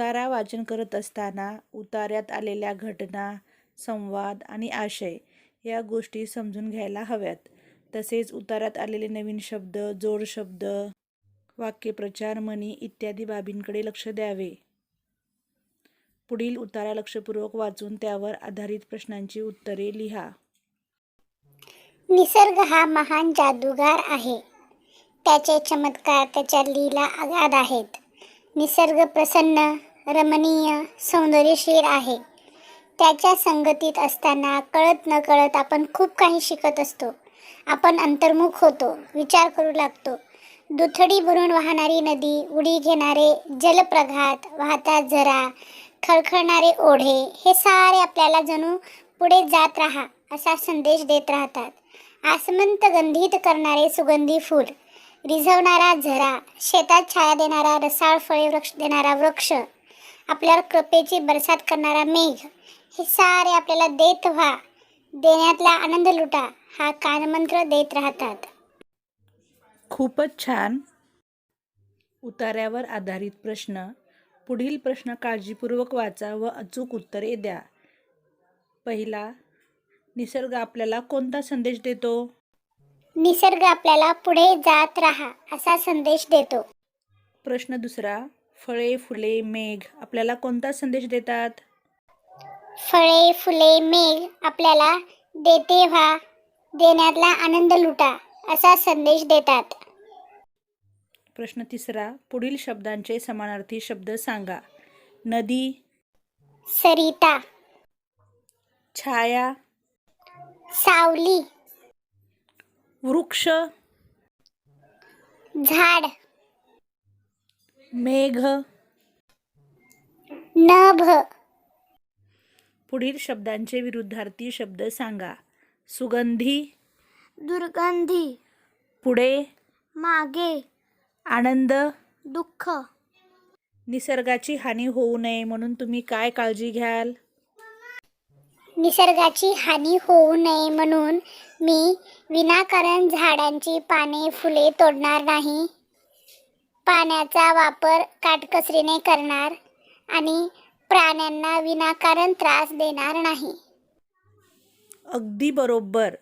उतारा वाचन करत असताना उतार्यात आलेल्या घटना, संवाद आणि आशय या गोष्टी समजून घ्यायला हव्यात. तसेच उतार्यात आलेले नवीन शब्द, जोडशब्द, वाक्यप्रचार, म्हणी इत्यादी बाबींकडे लक्ष द्यावे. पुढील उतारा लक्षपूर्वक वाचून त्यावर आधारित प्रश्नांची उत्तरे लिहा. निसर्ग हा महान जादूगार आहे. त्याचे चमत्कार, त्याच्या लीला अगाध आहेत. निसर्ग प्रसन्न, रमणीय, सौंदर्यशील आहे. त्याच्या संगतीत असताना कळत न कळत आपण खूप काही शिकत असतो. आपण अंतर्मुख होतो, विचार करू लागतो. दुथडी भरून वाहणारी नदी, उडी घेणारे जलप्रघात, वाहता झरा, खळखळणारे ओढे हे सारे आपल्याला जणू पुढे जात राहा असा संदेश देत राहतात. आसमंत गंधित करणारे सुगंधी फूल, रिझवणारा झरा, शेतात छाया देणारा रसाळ फळे देणारा वृक्ष, आपल्यावर कृपेची बरसात करणारा मेघ हे सारे आपल्याला देत व्हा, देण्यातला आनंद लुटा हा कानमंत्र देत राहतात. खूपच छान. उतार्यावर आधारित प्रश्न. पुढील प्रश्न काळजीपूर्वक वाचा व अचूक उत्तरे द्या. पहिला, निसर्ग आपल्याला कोणता संदेश देतो? निसर्ग आपल्याला पुढे जात राहा असा संदेश देतो. प्रश्न दुसरा, फळे, फुले, मेघ आपल्याला कोणता संदेश देतात? फळे, फुले, मेघ आपल्याला देते व्हा, देण्यातला आनंद लुटा असा संदेश देतात. प्रश्न तिसरा, पुढील शब्दांचे समानार्थी शब्द सांगा. नदी, सरिता, छाया, सावली, वृक्ष, झाड, मेघ. नभ. पुढील शब्दांचे विरुद्धार्थी शब्द सांगा. सुगंधी, दुर्गंधी, पुढे, मागे, आनंद. दुःख. निसर्गाची हानी होऊ नये म्हणून तुम्ही काय काळजी घ्याल? निसर्गाची हानी होऊ नये म्हणून मी विनाकारण झाडांची पाने, फुले तोडणार नाही. पाण्याचा वापर काटकसरीने करणार आणि प्राण्यांना विनाकारण त्रास देणार नाही. अगदी बरोबर.